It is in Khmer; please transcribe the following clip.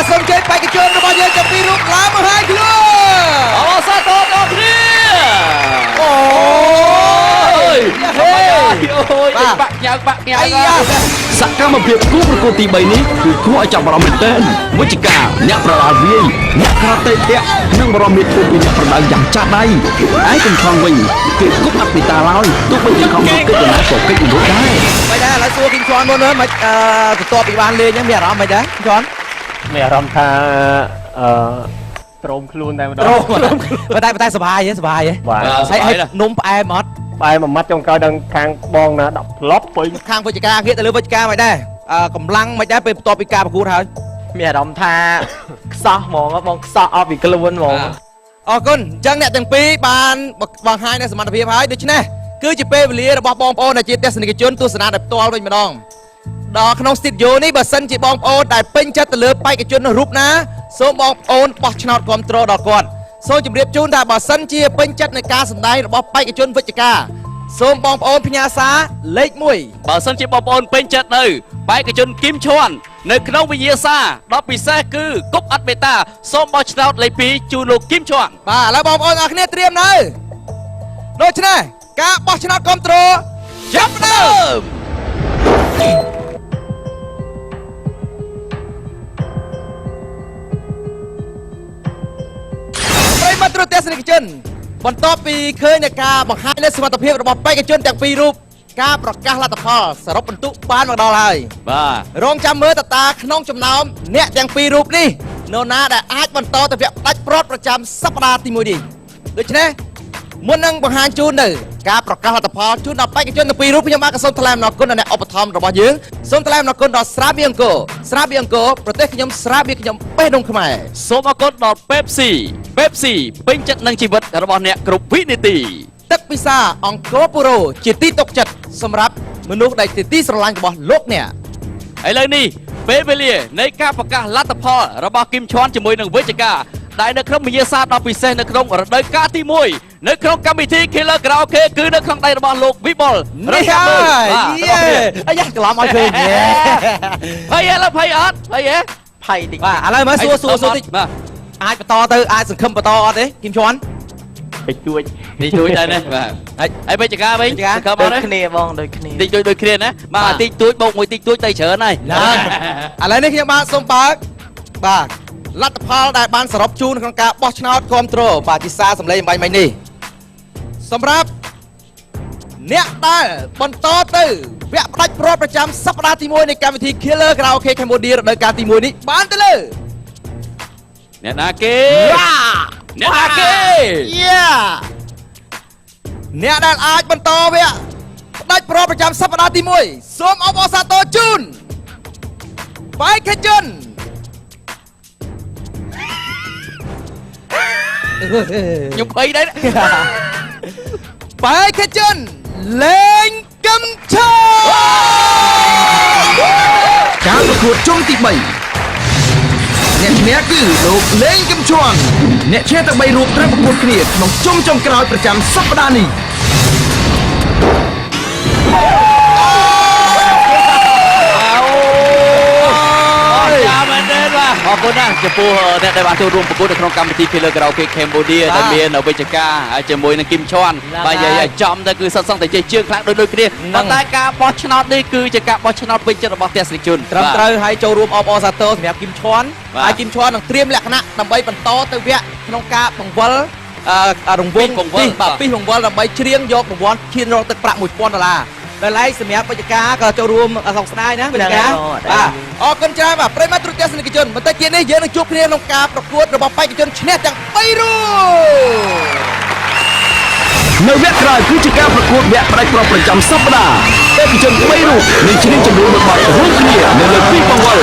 សូមជើញបេក្ខជនរបស់យើងទាំងពីររូបឡើងមកហើយខ្លួនអបសាទរដល់គ្នាអូយបាក់ញ៉ៅសកម្មភាពគូប្រកួតទី3នេះគឺគួរឲ្យចាប់អារម្មណ៍មែនទែនវិជ្ជការអ្នកប្រដាល់វាយអ្នកក្រតេភៈនិងបរមមាតុភូមិពីអ្នកប្រដាល់យ៉ាងចាស់ដៃឯកំខំវិញគឺគប់អត់ពីតាឡើយទោះបីជាខំគិតទៅណាក៏គិតមិនរួចដែរមិនដែរឥឡូវសួរគីមឈွန်មុនមើលមិនបន្ទាប់ពីបានលេងហ្នឹងមានអារម្មណ៍មិនដែរគីមឈွန်មានអារម្មណ៍ថាត្រោមខ្លួនតែម្ដងតែសុបាយហ៎សុបាយហ៎ហើយនំផ្អែមអត់ផ្អែមមួយម៉ាត់ចុងក្រោយដល់ខាងបងណា10ផ្លប់ពេញខាងវិជ្ជការងាកទៅលើវិជ្ជការមិនដែរកម្លាំងមិនដែរពេលបន្ទាប់ពីការប្រកួតហើយមានអារម្មណ៍ថាខ្សោះហ្មងបងខ្សោះអស់ពីខ្លួនហ្មងអរគុណអញ្ចឹងអ្នកទាំងពីរបានបង្ហាញនូវសមត្ថភាពហើយដូច្នេះគឺជាពេលវេលារបស់បងប្អូនដែលជាទស្សនិកជនទស្សនាដោយផ្ទាល់វិញម្ដងដល់ក្នុងស្ទូឌីយោនេះបើសិនជាបងប្អូនដែលពេញចិត្តទៅលើបេក្ខជនរូបណាសូមបងប្អូនបោះឆ្នោតគ្រប់គ្រងដល់គាត់សូមជម្រាបជូនថាបើសិនជាពេញចិត្តនៃការសម្ដែងរបស់បេក្ខជនវិជ្ជការសូមបងប្អូនផ្ញើសារលេខ1បើសិនជាបងប្អូនពេញចិត្តនៅបេក្ខជនគីមឈွန်នៅក្នុងវិញ្ញាសាដ៏ពិសេសគឺគប់អត់បេតាសូមបោះឆ្នោតលេខ2ជូនលោកគីមឈွန်បាទឥឡូវបងប្អូនអរគ្នាត្រៀមនៅដូច្នេះការបោះឆ្នោតគ្រប់គ្រងចាប់ផ្ដើមមកត្រួតទស្សនិកជនបន្ទាប់ពីឃើញនៃការបង្ហាញនូវសមត្ថភាពរបស់បេក្ខជនទាំងពីររូបការប្រកាសលទ្ធផលសរុបពិន្ទុបានមកដល់ហើយបាទរងចាំមើលតើតាក្នុងចំណោមអ្នកទាំងពីររូបនេះនរណាដែលអាចបន្តទៅវគ្គផ្ដាច់ព្រាត់ប្រចាំសប្តាហ៍ទី1នេះដូច្នេះមុននឹងបង្ហាញជូននៅការប្រកាសលទ្ធផលជូនដល់បេក្ខជនទាំងពីររូបខ្ញុំបាទក៏សូមថ្លែងអំណរគុណដល់អ្នកឧបត្ថម្ភរបស់យើងសូមថ្លែងអំណរគុណដល់ស្រាបៀរអង្គរប្រទេសខ្ញុំស្រាបៀរខ្ញុំបេះដូងខ្មែរសូមអរគុណដល់ Pepsi ពេញចិត្តនឹងជីវិតរបស់អ្នកគ្រប់វិនាទីទឹកពិសាអង្គរពូរ៉ូជាទីទុកចិត្តសម្រាប់មនុស្សដែលជាទីស្រឡាញ់របស់លោកអ្នកឥឡូវនេះពេលវេលានៃការប្រកាសលទ្ធផលរបស់គីមឈွန်ជាមួយនឹងវិជ្ជការដែលនៅក្នុងវិញ្ញាសាដ៏ពិសេសនៅក្នុងរដូវកាលទី1នៅក្នុងកម្មវិធី Killer Karaoke គឺនៅក្នុងដៃរបស់លោកវិបុលនេះហើយយ៉ាច្រឡំឲ្យឃើញភ័យឡើយភ័យអត់ភ័យភ័យតិចបាទឥឡូវមើលសួរតិចបាទអាចបន្តទៅអាចសង្ឃឹមបន្តអត់ទេគីមឈွန်តិចទួចដែរណាបាទហើយវិជ្ជការវិញសង្ឃឹមអត់ទេគ្នាបងដូចគ្នាតិចទួចដូចគ្នាណាបាទតិចទួចបូកមួយតិចទួចទៅច្រើនហើយឥឡូវនេះខ្ញុំបាទសូមបើកបាទលទ្ធផលដែលបានសរុបជូនក្នុងការបោះឆ្នោតគ្រប់គ្រងបាទជាសារសម្លេងបាញ់មិញនេះសម្រាប់អ្នកដែលបន្តទៅវគ្គផ្ដាច់ព្រាត់ប្រចាំសប្តាហ៍ទី1នៃកម្មវិធី Killer Karaoke Cambodia រដូវកាលទី1នេះបានទៅលើអ្នកណាគេអ្នកដែលអាចបន្តវគ្គផ្ដាច់ព្រាត់ប្រចាំសប្តាហ៍ទី1សូមអបអរសាទរជូនបេក្ខជនខ្ញុំភ័យដែរបេក្ខជនលេងកឹមឈើការប្រកួតជុំទី3អ្នកឈ្នះគឺលោកលេងកឹមឈွန်អ្នកឈ្នះទាំង3រូបត្រូវប្រកួតគ្នាក្នុងជុំចុងក្រោយប្រចាំសប្តាហ៍នេះអរគុណណាស់ចំពោះអ្នកដែលបានចូលរួមប្រកួតនៅក្នុងកម្មវិធី Killer Karaoke Cambodia ដែលមានវិជ្ជការជាមួយនឹងគីមឈွန်បាទនិយាយចំទៅគឺសិតសឹងតែជើងខ្លាំងដូចគ្នាប៉ុន្តែការបោះឆ្នោតនេះគឺជាការបោះឆ្នោតពេញចិត្តរបស់ទស្សនិកជនត្រឹមត្រូវហើយចូលរួមអបអរសាទរសម្រាប់គីមឈွန်ហើយគីមឈွန်នឹងត្រៀមលក្ខណៈដើម្បីបន្តទៅវគ្គក្នុងការបង្វិលរង្វង់បាទពីរង្វិលដើម្បីច្រៀងយករង្វាន់ឈានរកទឹកប្រាក់$1000ដែលឡែកសម្រាប់វិជ្ជការក៏ចូលរួមសងស្ដាយណាវិជ្ជការបាទអរគុណច្រើនបាទប្រិយមិត្តទ្រទស្សនិកជនបន្តិចទៀតនេះយើងនឹងជួបគ្នាក្នុងការប្រកួតរបស់បេក្ខជនឈ្នះទាំង3រូបនៅវគ្គក្រោយគឺជាការប្រកួតវគ្គផ្ដាច់ព្រាត់ប្រចាំសប្តាហ៍បេក្ខជន3រូបនឹងឈ្នះចំនួន1បទរួមគ្នានៅលើពីបង្វិល